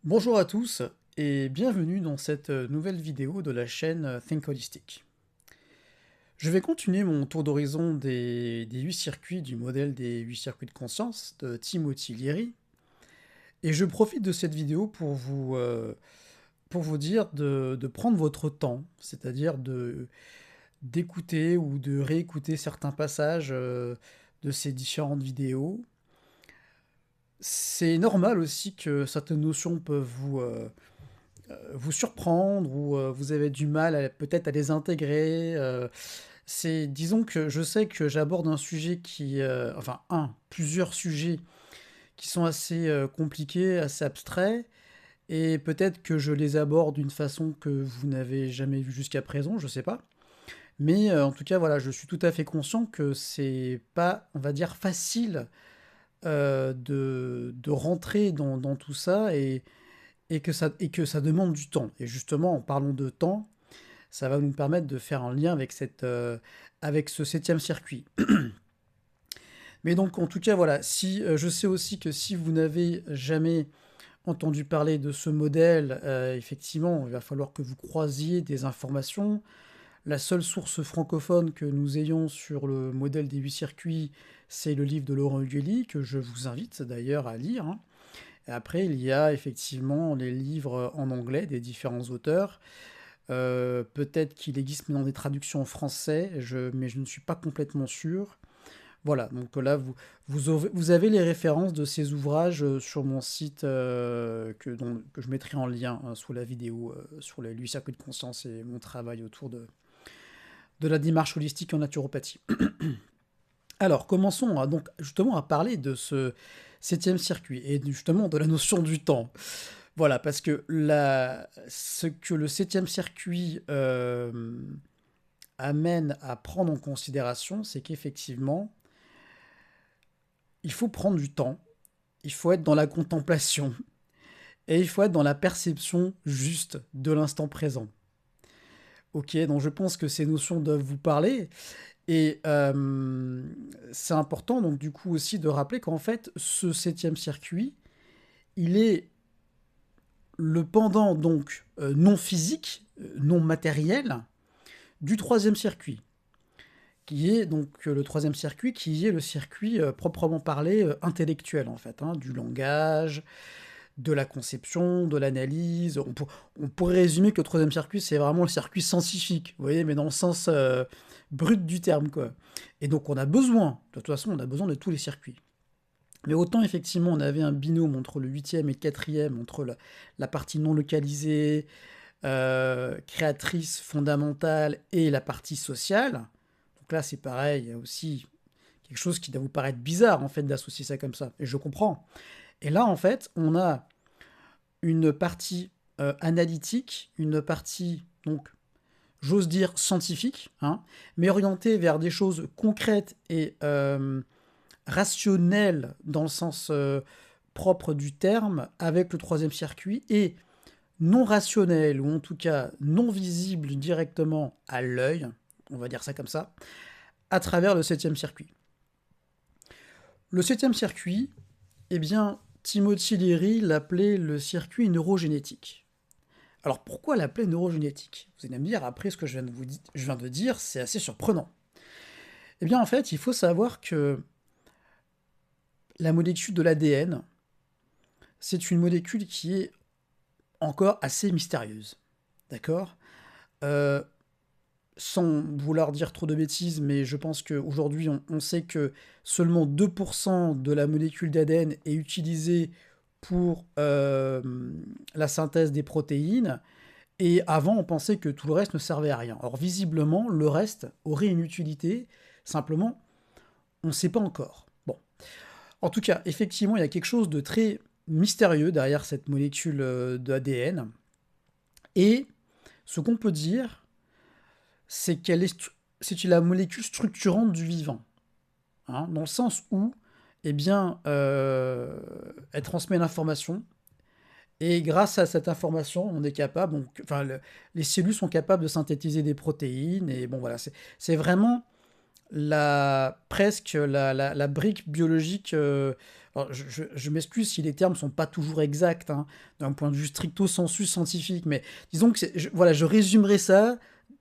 Bonjour à tous et bienvenue dans cette nouvelle vidéo de la chaîne Think Holistic. Je vais continuer mon tour d'horizon des 8 circuits du modèle des 8 circuits de conscience de Timothy Leary et je profite de cette vidéo pour vous dire de prendre votre temps, c'est-à-dire d'écouter ou de réécouter certains passages de ces différentes vidéos. C'est normal aussi que certaines notions peuvent vous surprendre ou vous avez du mal peut-être à les intégrer. Disons que je sais que j'aborde un sujet plusieurs sujets qui sont assez compliqués, assez abstraits, et peut-être que je les aborde d'une façon que vous n'avez jamais vue jusqu'à présent, je sais pas. Mais en tout cas, voilà, je suis tout à fait conscient que c'est pas, on va dire, facile de rentrer dans tout ça et que ça demande du temps. Et justement, en parlant de temps, ça va nous permettre de faire un lien avec avec ce septième circuit. Mais donc, en tout cas, voilà, si, je sais aussi que si vous n'avez jamais entendu parler de ce modèle, effectivement, il va falloir que vous croisiez des informations. La seule source francophone que nous ayons sur le modèle des 8 circuits, c'est le livre de Laurent Huguely, que je vous invite d'ailleurs à lire, hein. Et après, il y a effectivement les livres en anglais des différents auteurs. Peut-être qu'il existe maintenant des traductions en français, mais je ne suis pas complètement sûr. Voilà, donc là, vous avez les références de ces ouvrages sur mon site que je mettrai en lien hein, sous la vidéo sur les 8 circuits de conscience et mon travail autour de la démarche holistique en naturopathie. Alors, commençons donc justement à parler de ce septième circuit et justement de la notion du temps. Voilà, parce que ce que le septième circuit amène à prendre en considération, c'est qu'effectivement, il faut prendre du temps, il faut être dans la contemplation et il faut être dans la perception juste de l'instant présent. Ok, donc je pense que ces notions doivent vous parler et c'est important donc du coup aussi de rappeler qu'en fait ce septième circuit, il est le pendant donc non physique, non matériel du troisième circuit, qui est donc le troisième circuit, qui est le circuit proprement parlé intellectuel en fait, hein, du langage, de la conception, de l'analyse. On pourrait résumer que le troisième circuit, c'est vraiment le circuit scientifique, vous voyez, mais dans le sens brut du terme, quoi. Et donc on a besoin, de toute façon, on a besoin de tous les circuits. Mais autant effectivement on avait un binôme entre le huitième et le quatrième, entre la partie non localisée, créatrice fondamentale et la partie sociale. Donc là c'est pareil, il y a aussi quelque chose qui doit vous paraître bizarre en fait d'associer ça comme ça, et je comprends. Et là en fait on a une partie analytique, une partie donc j'ose dire scientifique, hein, mais orientée vers des choses concrètes et rationnelles dans le sens propre du terme avec le troisième circuit et non rationnel, ou en tout cas non visible directement à l'œil, on va dire ça comme ça, à travers le septième circuit. Le septième circuit, eh bien, Timothy Leary l'appelait le circuit neurogénétique. Alors pourquoi l'appeler neurogénétique? Vous allez me dire, après ce que je viens de dire, c'est assez surprenant. Eh bien en fait, il faut savoir que la molécule de l'ADN, c'est une molécule qui est encore assez mystérieuse. D'accord euh, Sans vouloir dire trop de bêtises, mais je pense qu'aujourd'hui, on sait que seulement 2% de la molécule d'ADN est utilisée pour la synthèse des protéines, et avant, on pensait que tout le reste ne servait à rien. Or, visiblement, le reste aurait une utilité, simplement, on ne sait pas encore. Bon. En tout cas, effectivement, il y a quelque chose de très mystérieux derrière cette molécule d'ADN, et ce qu'on peut dire, c'est la molécule structurante du vivant, hein, dans le sens où, eh bien, elle transmet l'information, et grâce à cette information, on est capable, les cellules sont capables de synthétiser des protéines, et bon voilà, c'est vraiment presque la brique biologique. Alors je m'excuse si les termes sont pas toujours exacts, hein, d'un point de vue stricto sensu scientifique, mais disons que voilà, je résumerai ça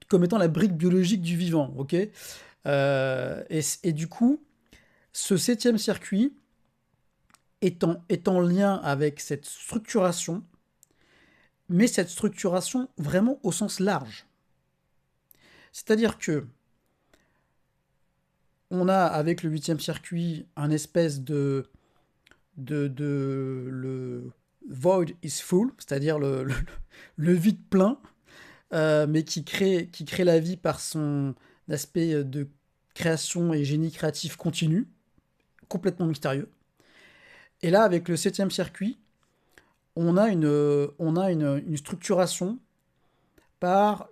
comme étant la brique biologique du vivant, ok? Et du coup, ce septième circuit est en lien avec cette structuration, mais cette structuration vraiment au sens large. C'est-à-dire que on a avec le huitième circuit un espèce le void is full, c'est-à-dire le vide plein, mais qui crée la vie par son aspect de création et génie créatif continu, complètement mystérieux. Et là, avec le septième circuit, on a une structuration par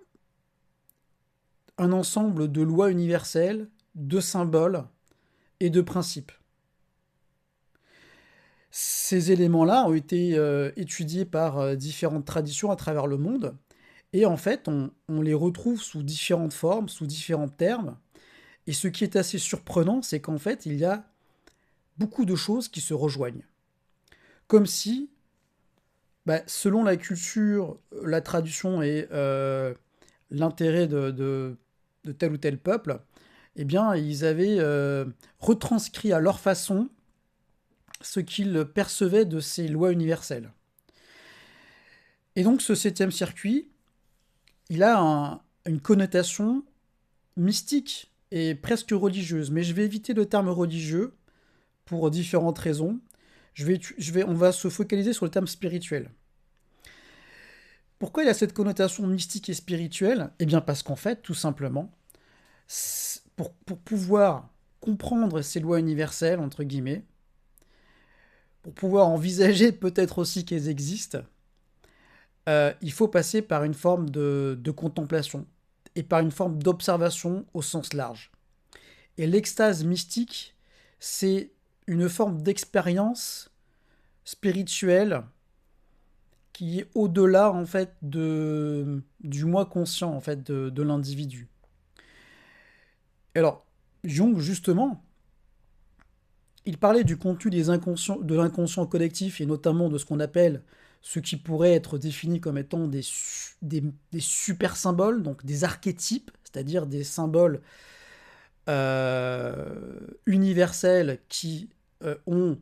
un ensemble de lois universelles, de symboles et de principes. Ces éléments-là ont été étudiés par différentes traditions à travers le monde, et en fait, on les retrouve sous différentes formes, sous différents termes, et ce qui est assez surprenant, c'est qu'en fait, il y a beaucoup de choses qui se rejoignent. Comme si, bah, selon la culture, la tradition et l'intérêt de tel ou tel peuple, eh bien, ils avaient retranscrit à leur façon ce qu'ils percevaient de ces lois universelles. Et donc, ce septième circuit, il a une connotation mystique et presque religieuse. Mais je vais éviter le terme religieux pour différentes raisons. On va se focaliser sur le terme spirituel. Pourquoi il a cette connotation mystique et spirituelle? Eh bien parce qu'en fait, tout simplement, pour pouvoir comprendre ces lois universelles, entre guillemets, pour pouvoir envisager peut-être aussi qu'elles existent, il faut passer par une forme de contemplation et par une forme d'observation au sens large. Et l'extase mystique, c'est une forme d'expérience spirituelle qui est au-delà en fait du moi conscient en fait de l'individu. Alors Jung justement, il parlait du contenu de l'inconscient collectif et notamment de ce qu'on appelle ce qui pourrait être défini comme étant des super symboles, donc des archétypes, c'est-à-dire des symboles universels qui ont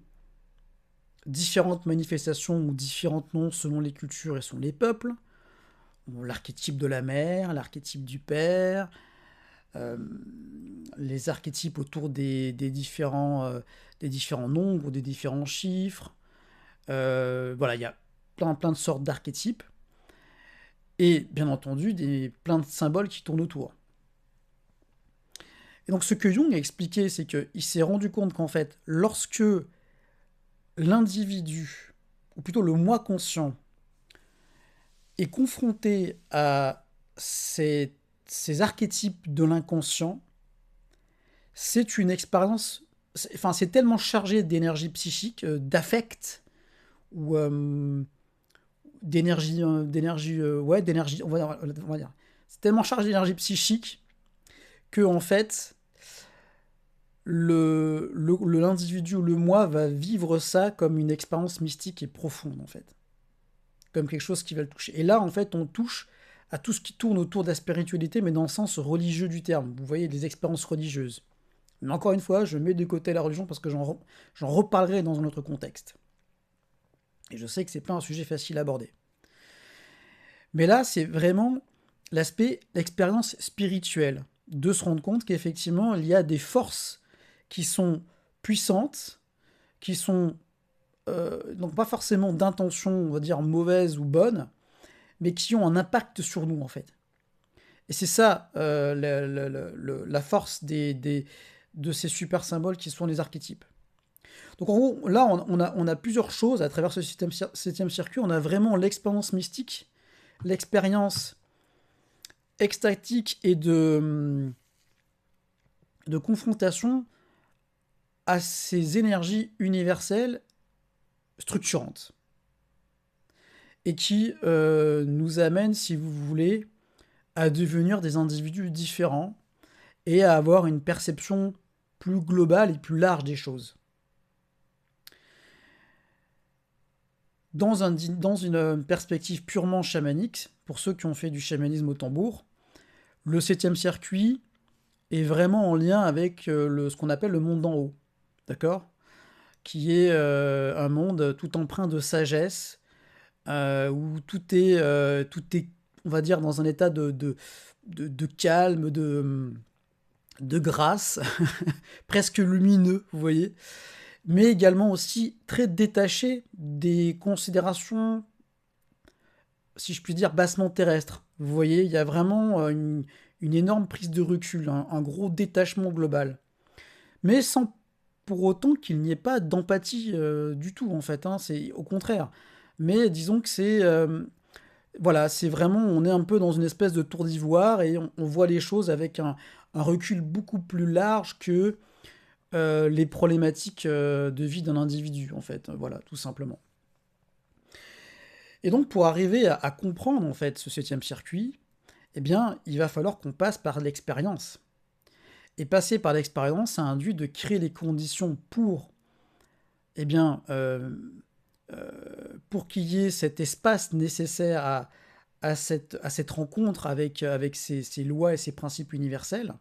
différentes manifestations ou différents noms selon les cultures et selon les peuples. L'archétype de la mère, l'archétype du père, euh, les archétypes autour des différents nombres, des différents chiffres. Voilà, il y a plein de sortes d'archétypes. Et bien entendu, plein de symboles qui tournent autour. Et donc ce que Jung a expliqué, c'est qu'il s'est rendu compte qu'en fait, lorsque l'individu, ou plutôt le moi conscient, est confronté à ces archétypes de l'inconscient, c'est une expérience, enfin c'est tellement chargé d'énergie psychique, d'affect, ou d'énergie, on va dire. C'est tellement chargé d'énergie psychique que en fait, l'individu ou le moi va vivre ça comme une expérience mystique et profonde en fait, comme quelque chose qui va le toucher. Et là, en fait, on touche à tout ce qui tourne autour de la spiritualité, mais dans le sens religieux du terme. Vous voyez, des expériences religieuses. Mais encore une fois, je mets de côté la religion parce que j'en reparlerai dans un autre contexte. Et je sais que c'est pas un sujet facile à aborder. Mais là, c'est vraiment l'expérience spirituelle, de se rendre compte qu'effectivement, il y a des forces qui sont puissantes, qui sont donc pas forcément d'intention, on va dire, mauvaise ou bonne, mais qui ont un impact sur nous, en fait. Et c'est ça la force de ces super symboles qui sont les archétypes. Donc en gros, là, on a plusieurs choses à travers ce septième circuit. On a vraiment l'expérience mystique, l'expérience extatique et de confrontation à ces énergies universelles structurantes et qui nous amènent, si vous voulez, à devenir des individus différents et à avoir une perception plus globale et plus large des choses. Dans une perspective purement chamanique, pour ceux qui ont fait du chamanisme au tambour, le 7e circuit est vraiment en lien avec ce qu'on appelle le monde d'en haut, d'accord? Qui est un monde tout empreint de sagesse, où tout est, on va dire, dans un état de calme, de grâce, presque lumineux, vous voyez, mais également aussi très détaché des considérations, si je puis dire, bassement terrestres. Vous voyez, il y a vraiment une énorme prise de recul, un gros détachement global. Mais sans pour autant qu'il n'y ait pas d'empathie du tout, en fait, hein, c'est au contraire. Mais disons que voilà, c'est vraiment, on est un peu dans une espèce de tour d'ivoire et on voit les choses avec un recul beaucoup plus large que les problématiques de vie d'un individu, en fait, voilà, tout simplement. Et donc, pour arriver à comprendre, en fait, ce 7e circuit, eh bien, il va falloir qu'on passe par l'expérience. Et passer par l'expérience, ça induit de créer les conditions pour, eh bien, pour qu'il y ait cet espace nécessaire à cette rencontre avec ces lois et ces principes universels,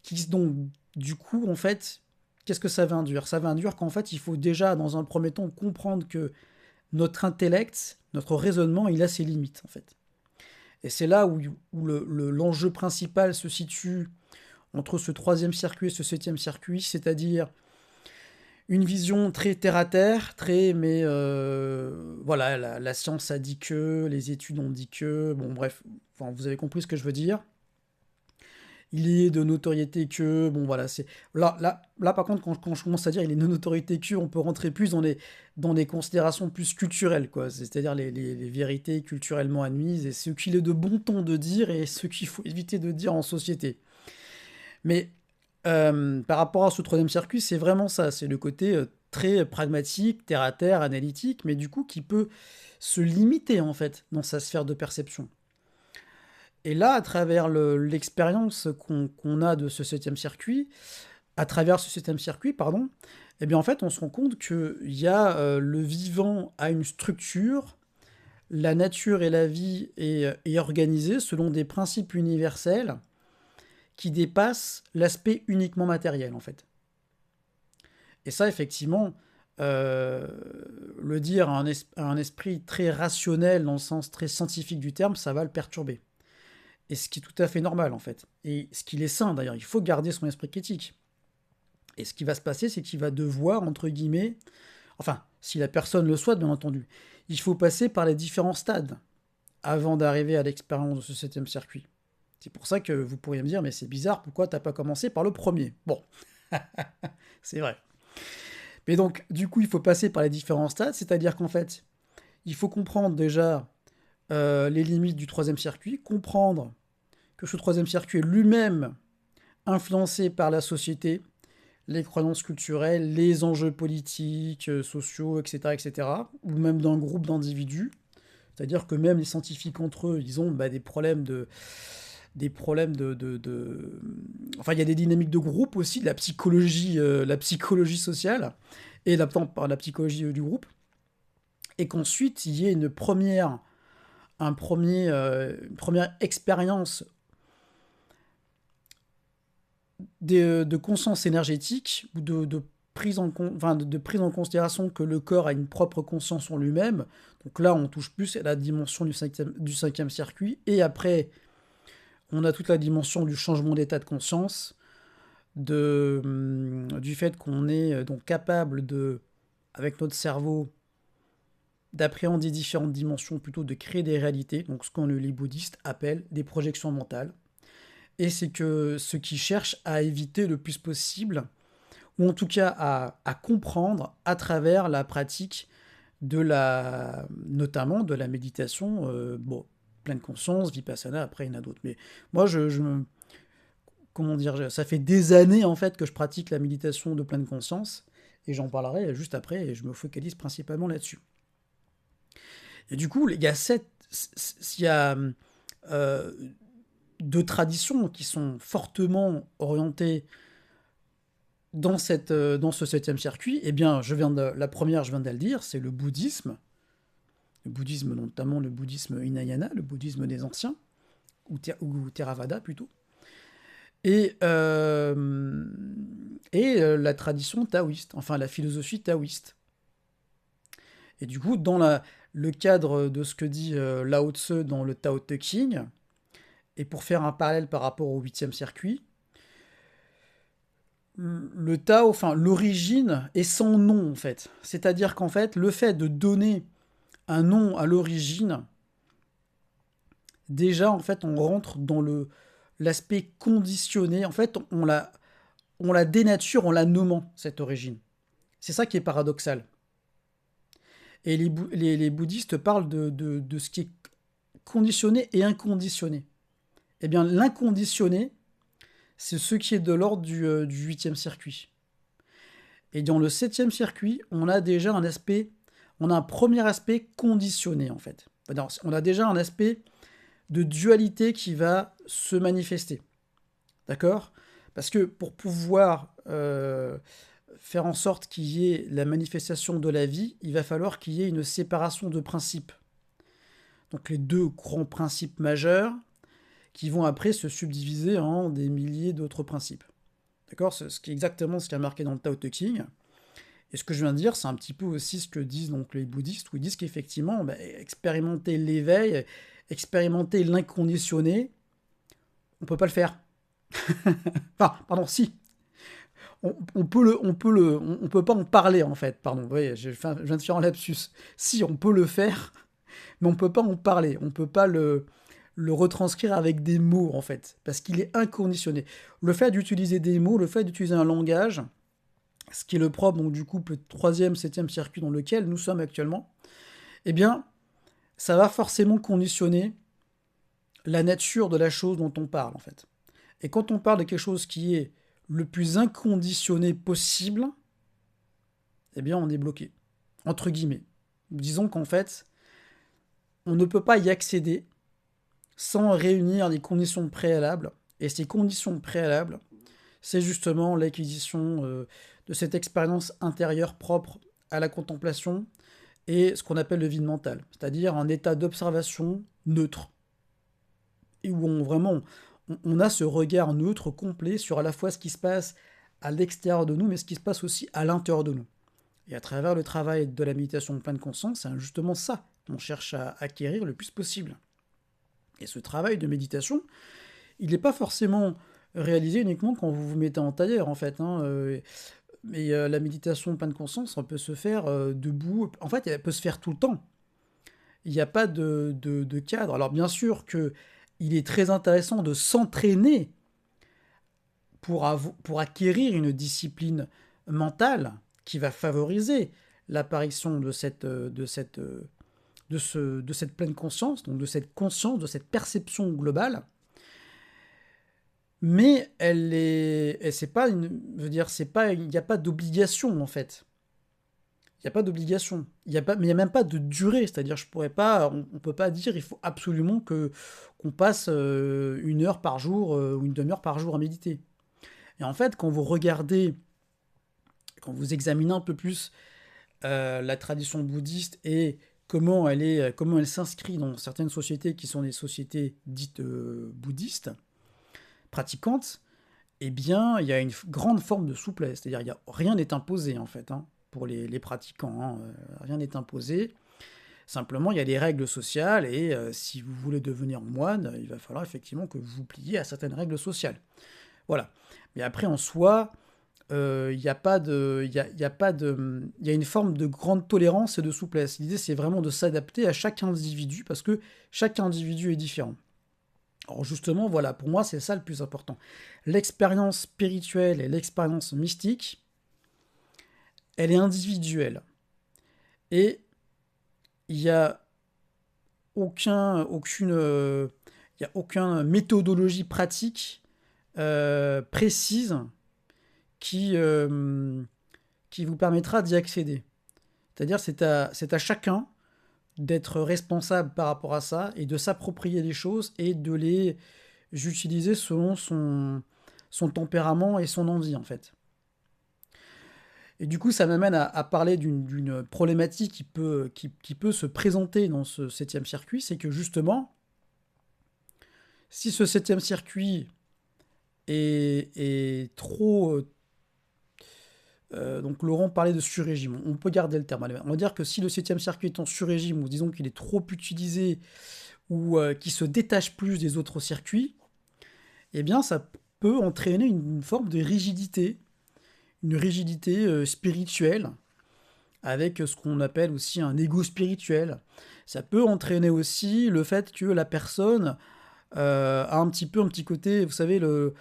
qui donc, du coup, en fait, qu'est-ce que ça va induire? Ça va induire qu'en fait, il faut déjà, dans un premier temps, comprendre que notre intellect, notre raisonnement, il a ses limites, en fait. Et c'est là où l'enjeu principal se situe entre ce 3e circuit et ce 7e circuit, c'est-à-dire une vision très terre-à-terre, mais voilà, la science a dit que, les études ont dit que, bon bref, enfin, vous avez compris ce que je veux dire. Il est de notoriété que, bon voilà, c'est... Là par contre, quand je commence à dire il est de notoriété que, on peut rentrer plus dans des considérations plus culturelles, quoi. C'est-à-dire les vérités culturellement admises, et ce qu'il est de bon ton de dire, et ce qu'il faut éviter de dire en société. Mais par rapport à ce 3e circuit, c'est vraiment ça, c'est le côté très pragmatique, terre-à-terre, analytique, mais du coup qui peut se limiter en fait dans sa sphère de perception. Et là, à travers l'expérience qu'on a de ce 7e circuit, à travers ce 7e circuit, pardon, eh bien en fait on se rend compte qu'il y a le vivant a une structure, la nature et la vie est organisée selon des principes universels qui dépassent l'aspect uniquement matériel, en fait. Et ça, effectivement, le dire à un esprit très rationnel, dans le sens très scientifique du terme, ça va le perturber. Et ce qui est tout à fait normal, en fait. Et ce qu'il est sain, d'ailleurs, il faut garder son esprit critique. Et ce qui va se passer, c'est qu'il va devoir, entre guillemets, enfin, si la personne le souhaite, bien entendu, il faut passer par les différents stades avant d'arriver à l'expérience de ce 7e circuit. C'est pour ça que vous pourriez me dire, mais c'est bizarre, pourquoi t'as pas commencé par le premier? Bon, c'est vrai. Mais donc, du coup, il faut passer par les différents stades, c'est-à-dire qu'en fait, il faut comprendre déjà les limites du 3e circuit, comprendre que ce 3e circuit est lui-même influencé par la société, les croyances culturelles, les enjeux politiques, sociaux, etc., etc., ou même d'un groupe d'individus. C'est-à-dire que même les scientifiques entre eux, ils ont des problèmes Enfin, il y a des dynamiques de groupe aussi, de la psychologie sociale, et par la psychologie du groupe. Et qu'ensuite, il y ait une première expérience de conscience énergétique, ou de prise de prise en considération que le corps a une propre conscience en lui-même. Donc là, on touche plus à la dimension du 5e circuit. Et après, on a toute la dimension du changement d'état de conscience, du fait qu'on est donc capable avec notre cerveau, d'appréhender différentes dimensions, plutôt de créer des réalités, donc ce que les bouddhistes appellent des projections mentales. Et c'est que ceux qui cherchent à éviter le plus possible, ou en tout cas à comprendre à travers la pratique notamment de la méditation, pleine conscience, vipassana, après il y en a d'autres. Mais moi, comment dire, ça fait des années en fait que je pratique la méditation de pleine conscience, et j'en parlerai juste après, et je me focalise principalement là-dessus. Et du coup, il y a deux traditions qui sont fortement orientées dans ce septième circuit. Eh bien, la première, je viens de le dire, c'est le bouddhisme. Le bouddhisme, notamment le bouddhisme Hinayana, le bouddhisme des anciens, ou Theravada plutôt. Et la tradition taoïste, enfin la philosophie taoïste. Et du coup, dans le cadre de ce que dit Lao Tse dans le Tao Te Ching, et pour faire un parallèle par rapport au huitième circuit, le Tao, enfin l'origine est sans nom en fait. C'est-à-dire qu'en fait, le fait de donner un nom à l'origine, déjà en fait on rentre dans l'aspect conditionné. En fait, on la dénature en la nommant, cette origine. C'est ça qui est paradoxal. Et les bouddhistes parlent de ce qui est conditionné et inconditionné. Eh bien, l'inconditionné, c'est ce qui est de l'ordre du huitième circuit. Et dans le septième circuit, on a déjà un premier aspect conditionné, en fait. On a déjà un aspect de dualité qui va se manifester. D'accord ? Parce que pour pouvoir faire en sorte qu'il y ait la manifestation de la vie, il va falloir qu'il y ait une séparation de principes. Donc les deux grands principes majeurs qui vont après se subdiviser en des milliers d'autres principes. D'accord ? Ce qui est exactement ce qui est marqué dans le Tao Te Ching. Et ce que je viens de dire, c'est un petit peu aussi ce que disent donc les bouddhistes, où ils disent qu'effectivement, expérimenter l'éveil, expérimenter l'inconditionné, on ne peut pas le faire. Enfin, pardon, si. On peut pas en parler en fait. Pardon, vous voyez, je viens de faire un lapsus. Si, on peut le faire, mais on peut pas en parler. On peut pas le retranscrire avec des mots en fait, parce qu'il est inconditionné. Le fait d'utiliser des mots, le fait d'utiliser un langage, ce qui est le propre donc du couple troisième, septième circuit dans lequel nous sommes actuellement, eh bien, ça va forcément conditionner la nature de la chose dont on parle en fait. Et quand on parle de quelque chose qui est le plus inconditionné possible, eh bien on est bloqué, entre guillemets. Disons qu'en fait, on ne peut pas y accéder sans réunir des conditions préalables. Et ces conditions préalables, c'est justement l'acquisition de cette expérience intérieure propre à la contemplation et ce qu'on appelle le vide mental, c'est-à-dire un état d'observation neutre, et où on a ce regard neutre complet sur à la fois ce qui se passe à l'extérieur de nous, mais ce qui se passe aussi à l'intérieur de nous. Et à travers le travail de la méditation de pleine conscience, c'est justement ça qu'on cherche à acquérir le plus possible. Et ce travail de méditation, il n'est pas forcément réalisé uniquement quand vous vous mettez en tailleur, en fait. Mais la méditation de pleine conscience, ça peut se faire debout. En fait, elle peut se faire tout le temps. Il n'y a pas de cadre. Alors bien sûr qu'il est très intéressant de s'entraîner pour acquérir une discipline mentale qui va favoriser l'apparition de cette pleine conscience, donc de cette conscience, de cette perception globale. Mais c'est pas il n'y a pas d'obligation en fait. Il n'y a pas d'obligation. Mais il n'y a même pas de durée. C'est-à-dire, on peut pas dire il faut absolument qu'on passe 1 heure par jour ou une demi-heure par jour à méditer. Et en fait, quand vous examinez un peu plus la tradition bouddhiste et comment elle s'inscrit dans certaines sociétés qui sont des sociétés dites bouddhistes, pratiquantes, eh bien, il y a une grande forme de souplesse. C'est-à-dire, rien n'est imposé, en fait, pour les pratiquants. Rien n'est imposé. Simplement, il y a des règles sociales, et si vous voulez devenir moine, il va falloir effectivement que vous vous pliez à certaines règles sociales. Voilà. Mais après, en soi, il y a une forme de grande tolérance et de souplesse. L'idée, c'est vraiment de s'adapter à chaque individu, parce que chaque individu est différent. Alors justement, voilà, pour moi, c'est ça le plus important. L'expérience spirituelle et l'expérience mystique, elle est individuelle. Et il n'y a aucune méthodologie pratique précise qui vous permettra d'y accéder. C'est-à-dire, c'est à chacun d'être responsable par rapport à ça et de s'approprier les choses et de les j'utilisais selon son tempérament et son envie, en fait. Et du coup, ça m'amène à parler d'une problématique qui peut se présenter dans ce septième circuit, c'est que justement, si ce septième circuit est trop... donc Laurent parlait de sur-régime, on peut garder le terme. Allez, on va dire que si le septième circuit est en sur-régime, ou disons qu'il est trop utilisé, ou qu'il se détache plus des autres circuits, eh bien ça peut entraîner une forme de rigidité, une rigidité spirituelle, avec ce qu'on appelle aussi un ego spirituel. Ça peut entraîner aussi le fait que la personne a un petit côté, vous savez, le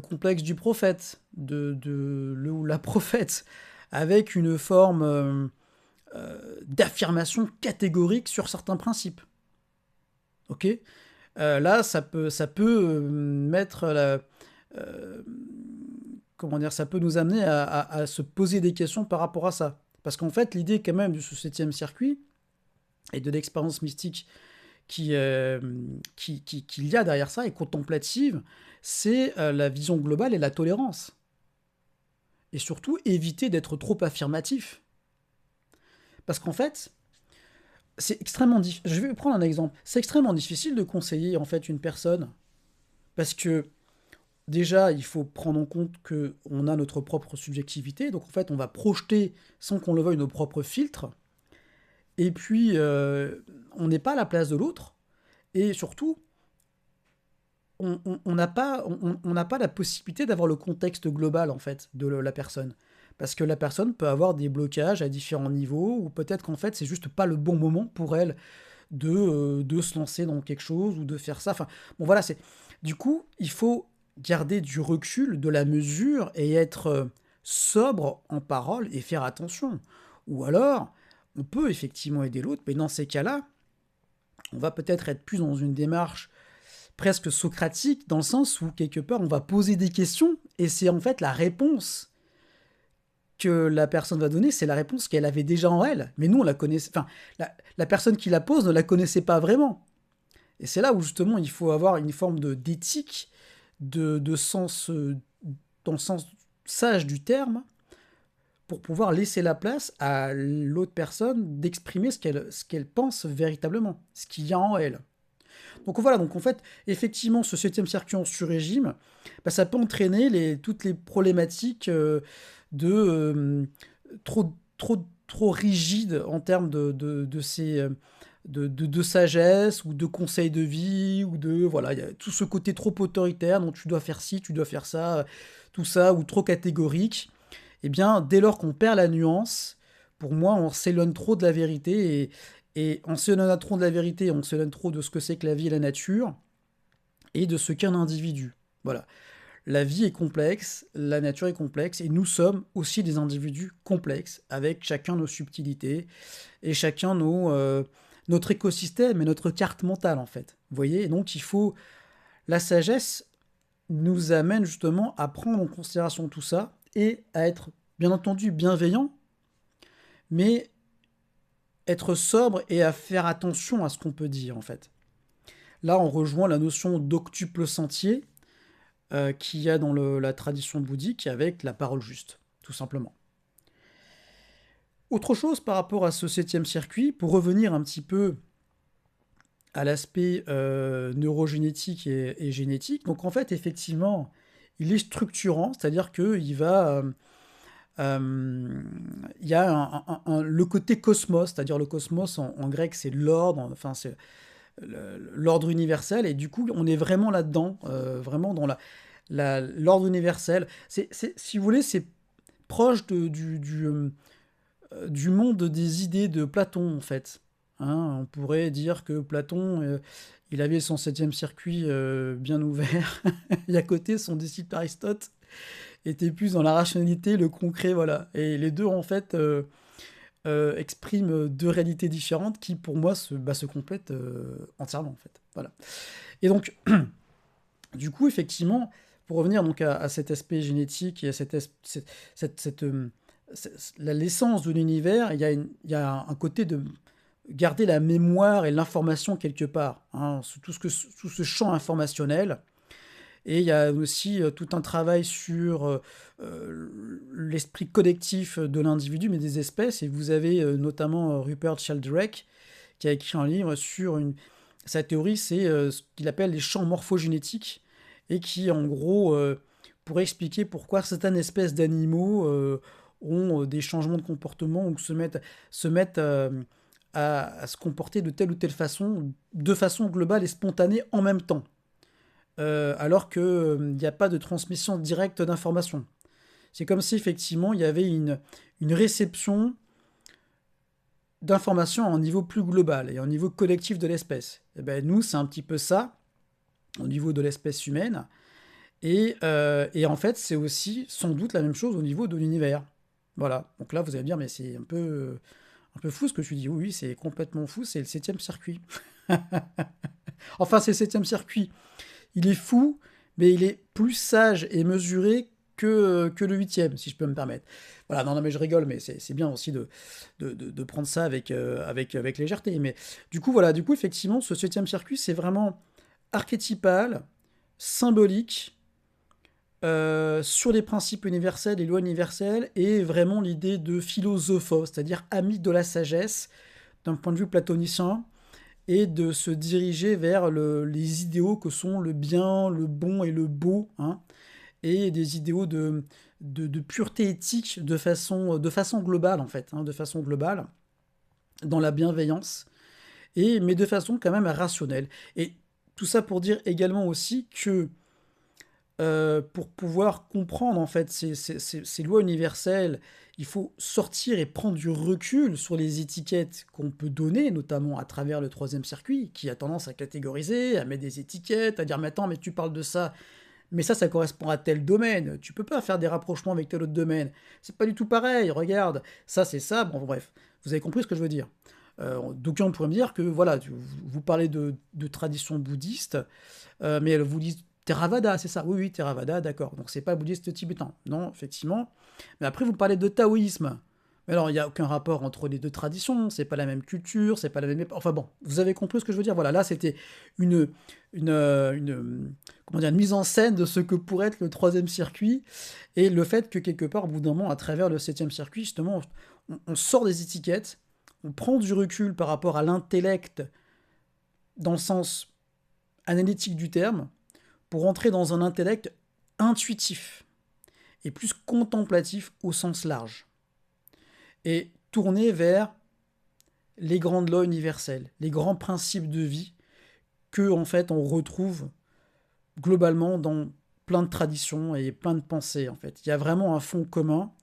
complexe du prophète, ou la prophète, avec une forme d'affirmation catégorique sur certains principes. Ok. Là, ça peut mettre euh, comment dire, ça peut nous amener à se poser des questions par rapport à ça. Parce qu'en fait, l'idée quand même de ce septième circuit et de l'expérience mystique qu'il y a derrière ça et contemplative, c'est la vision globale et la tolérance. Et surtout, éviter d'être trop affirmatif. Parce qu'en fait, c'est extrêmement difficile. Je vais prendre un exemple. C'est extrêmement difficile de conseiller en fait une personne parce que déjà, il faut prendre en compte qu'on a notre propre subjectivité. Donc en fait, on va projeter sans qu'on le veuille nos propres filtres. Et puis, on n'est pas à la place de l'autre. Et surtout, on n'a pas, on n'a pas la possibilité d'avoir le contexte global en fait de la personne. Parce que la personne peut avoir des blocages à différents niveaux, ou peut-être qu'en fait c'est juste pas le bon moment pour elle de se lancer dans quelque chose ou de faire ça. Enfin, bon voilà, c'est. Du coup, il faut garder du recul, de la mesure et être sobre en parole et faire attention. Ou alors, on peut effectivement aider l'autre, mais dans ces cas-là, on va peut-être être plus dans une démarche presque socratique, dans le sens où quelque part on va poser des questions et c'est en fait la réponse que la personne va donner, c'est la réponse qu'elle avait déjà en elle. Mais nous, on la connaissait. Enfin, la personne qui la pose ne la connaissait pas vraiment. Et c'est là où justement il faut avoir une forme d'éthique, de sens, dans le sens sage du terme, pour pouvoir laisser la place à l'autre personne d'exprimer ce qu'elle pense véritablement, ce qu'il y a en elle. Donc voilà, donc en fait, effectivement, ce septième circuit en sur-régime, bah, ça peut entraîner toutes les problématiques de trop rigide en termes de sagesse ou de conseils de vie ou voilà, il y a tout ce côté trop autoritaire dont tu dois faire ci, tu dois faire ça, tout ça, ou trop catégorique. Eh bien, dès lors qu'on perd la nuance, pour moi, on s'éloigne trop de la vérité et on s'éloigne trop de la vérité, on s'éloigne trop de ce que c'est que la vie et la nature et de ce qu'est un individu. Voilà. La vie est complexe, la nature est complexe, et nous sommes aussi des individus complexes, avec chacun nos subtilités, et chacun notre écosystème et notre carte mentale, en fait. Vous voyez. Et donc, la sagesse nous amène justement à prendre en considération tout ça, et à être, bien entendu, bienveillant, mais être sobre et à faire attention à ce qu'on peut dire, en fait. Là, on rejoint la notion d'octuple sentier, qu'il y a dans la tradition bouddhique avec la parole juste, tout simplement. Autre chose par rapport à ce septième circuit, pour revenir un petit peu à l'aspect neurogénétique et génétique, donc en fait, effectivement, il est structurant, c'est-à-dire qu'il va... il y a le côté cosmos, c'est-à-dire le cosmos en grec c'est l'ordre, enfin c'est l'ordre universel, et du coup on est vraiment là-dedans, vraiment dans l'ordre universel. Si vous voulez, c'est proche du monde des idées de Platon, en fait. Hein, on pourrait dire que Platon, il avait son septième circuit bien ouvert, et à côté, son disciple Aristote était plus dans la rationalité, le concret, voilà. Et les deux, en fait, expriment deux réalités différentes qui, pour moi, se complètent entièrement, en fait. Voilà. Et donc, du coup, effectivement, pour revenir donc à cet aspect génétique et à l'essence de l'univers, il y a un côté garder la mémoire et l'information quelque part, hein, tout ce champ informationnel. Et il y a aussi tout un travail sur l'esprit collectif de l'individu, mais des espèces. Et vous avez notamment Rupert Sheldrake qui a écrit un livre sur sa théorie, c'est ce qu'il appelle les champs morphogénétiques, et qui, en gros, pourrait expliquer pourquoi certaines espèces d'animaux ont des changements de comportement ou se mettent à se comporter de telle ou telle façon, de façon globale et spontanée en même temps, alors qu'il n'y a pas de transmission directe d'informations. C'est comme si effectivement il y avait une réception d'informations à un niveau plus global et à un niveau collectif de l'espèce. Et ben nous, c'est un petit peu ça au niveau de l'espèce humaine. Et en fait, c'est aussi sans doute la même chose au niveau de l'univers. Voilà. Donc là, vous allez me dire, mais c'est un peu fou ce que je dis. Oui, oui, c'est complètement fou. C'est le septième circuit. Enfin, c'est le septième circuit. Il est fou, mais il est plus sage et mesuré que le huitième, si je peux me permettre. Voilà, non, non, mais je rigole, mais c'est bien aussi de prendre ça avec légèreté. Mais du coup, voilà, effectivement, ce septième circuit, c'est vraiment archétypal, symbolique, sur les principes universels, les lois universelles, et vraiment l'idée de philosophos, c'est-à-dire ami de la sagesse, d'un point de vue platonicien, et de se diriger vers les idéaux que sont le bien, le bon et le beau, hein, et des idéaux de pureté éthique de façon globale, en fait, hein, de façon globale, dans la bienveillance, mais de façon quand même rationnelle. Et tout ça pour dire également aussi que pour pouvoir comprendre en fait ces lois universelles, il faut sortir et prendre du recul sur les étiquettes qu'on peut donner, notamment à travers le troisième circuit, qui a tendance à catégoriser, à mettre des étiquettes, à dire mais attends, mais tu parles de ça, mais ça correspond à tel domaine, tu peux pas faire des rapprochements avec tel autre domaine, c'est pas du tout pareil, regarde, ça c'est ça, bon bref, vous avez compris ce que je veux dire. D'aucuns pourraient me dire que voilà, vous parlez de tradition bouddhiste, mais vous dites Theravada, c'est ça? Oui, oui, Theravada, d'accord. Donc c'est pas bouddhiste tibétain. Non, effectivement. Mais après, vous parlez de taoïsme. Mais alors, il n'y a aucun rapport entre les deux traditions, c'est pas la même culture, c'est pas la même époque. Enfin bon, vous avez compris ce que je veux dire. Voilà, là, c'était comment dire, une mise en scène de ce que pourrait être le troisième circuit, et le fait que quelque part, au bout d'un moment, à travers le septième circuit, justement, on sort des étiquettes, on prend du recul par rapport à l'intellect dans le sens analytique du terme, pour entrer dans un intellect intuitif et plus contemplatif au sens large, et tourné vers les grandes lois universelles, les grands principes de vie que en fait on retrouve globalement dans plein de traditions et plein de pensées. En fait, il y a vraiment un fond commun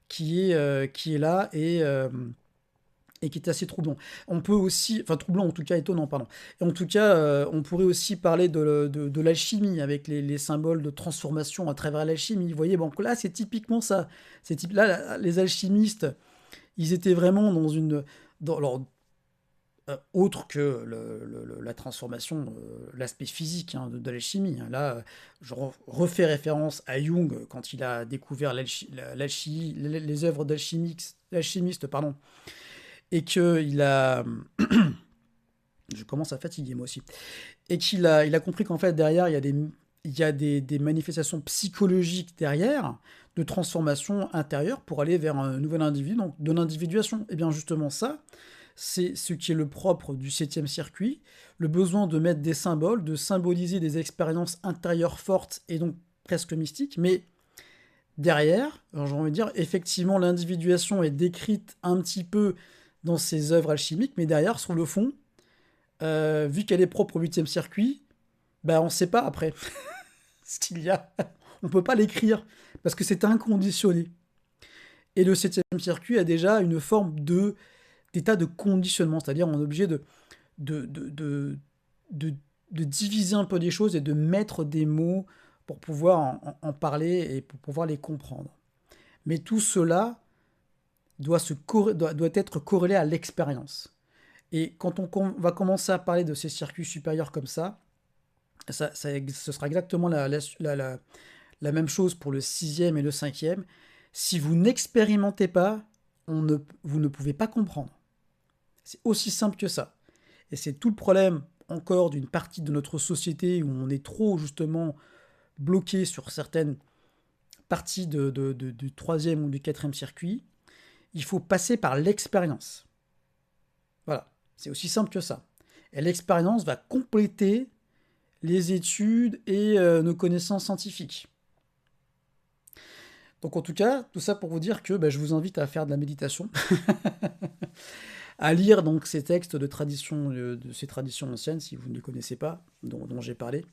qui est là, et qui est assez troublant. On peut aussi, enfin troublant en tout cas, étonnant, pardon. Et en tout cas, on pourrait aussi parler de l'alchimie, avec les symboles de transformation à travers l'alchimie. Vous voyez, bon, là, c'est typiquement ça. Là, les alchimistes, ils étaient vraiment alors, autre que la transformation, l'aspect physique, hein, de l'alchimie, hein. Là, je refais référence à Jung quand il a découvert les œuvres d'alchimistes, pardon, et qu'il a... Je commence à fatiguer moi aussi. Et il a compris qu'en fait, derrière, il y a des manifestations psychologiques derrière, de transformation intérieure pour aller vers un nouvel individu, donc de l'individuation. Et bien justement ça, c'est ce qui est le propre du septième circuit, le besoin de mettre des symboles, de symboliser des expériences intérieures fortes et donc presque mystiques, mais derrière, alors j'ai envie de dire, effectivement, l'individuation est décrite un petit peu dans ses œuvres alchimiques, mais derrière, sur le fond, vu qu'elle est propre au huitième circuit, bah on ne sait pas après ce qu'il y a. On ne peut pas l'écrire, parce que c'est inconditionné. Et le septième circuit a déjà une forme d'état de conditionnement, c'est-à-dire on est obligé de, de, de, de, de diviser un peu les choses et de mettre des mots pour pouvoir en parler et pour pouvoir les comprendre. Mais tout cela doit être corrélé à l'expérience. Et quand on va commencer à parler de ces circuits supérieurs comme ça, ce sera exactement la même chose pour le sixième et le cinquième. Si vous n'expérimentez pas, vous ne pouvez pas comprendre. C'est aussi simple que ça. Et c'est tout le problème, encore, d'une partie de notre société où on est trop, justement, bloqué sur certaines parties du troisième ou du quatrième circuit. Il faut passer par l'expérience. Voilà, c'est aussi simple que ça. Et l'expérience va compléter les études et nos connaissances scientifiques. Donc en tout cas, tout ça pour vous dire que je vous invite à faire de la méditation, à lire donc ces textes de tradition, de ces traditions anciennes, si vous ne les connaissez pas, dont j'ai parlé.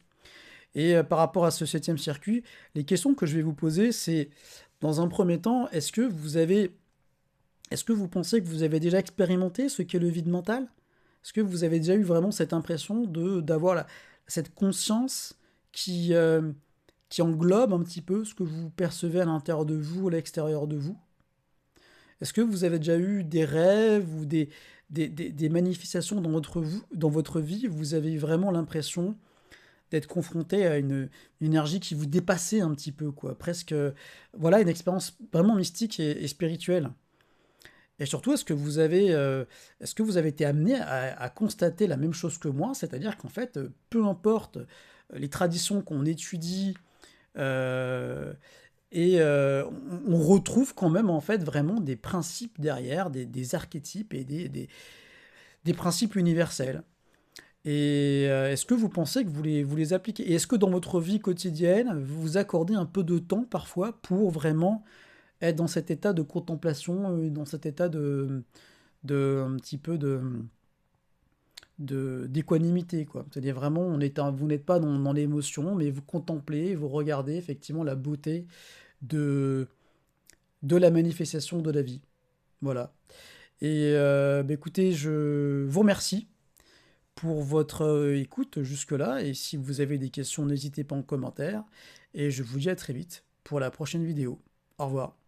Et par rapport à ce septième circuit, les questions que je vais vous poser, c'est, dans un premier temps, est-ce que vous pensez que vous avez déjà expérimenté ce qu'est le vide mental? Est-ce que vous avez déjà eu vraiment cette impression d'avoir cette conscience qui englobe un petit peu ce que vous percevez à l'intérieur de vous, à l'extérieur de vous? Est-ce que vous avez déjà eu des rêves ou des manifestations dans votre vie où vous avez vraiment l'impression d'être confronté à une énergie qui vous dépassait un petit peu, quoi, presque, voilà, une expérience vraiment mystique et spirituelle. Et surtout, est-ce que vous avez été amené à constater la même chose que moi, c'est-à-dire qu'en fait, peu importe les traditions qu'on étudie, euh, on retrouve quand même en fait vraiment des principes derrière, des archétypes et des principes universels. Et est-ce que vous pensez que vous les appliquez? Et est-ce que dans votre vie quotidienne, vous vous accordez un peu de temps parfois pour vraiment être dans cet état de contemplation, dans cet état un petit peu d'équanimité, quoi. C'est-à-dire vraiment, vous n'êtes pas dans l'émotion, mais vous contemplez, vous regardez effectivement la beauté de, de la manifestation de la vie. Voilà. Et écoutez, je vous remercie pour votre écoute jusque-là. Et si vous avez des questions, n'hésitez pas en commentaire. Et je vous dis à très vite pour la prochaine vidéo. Au revoir.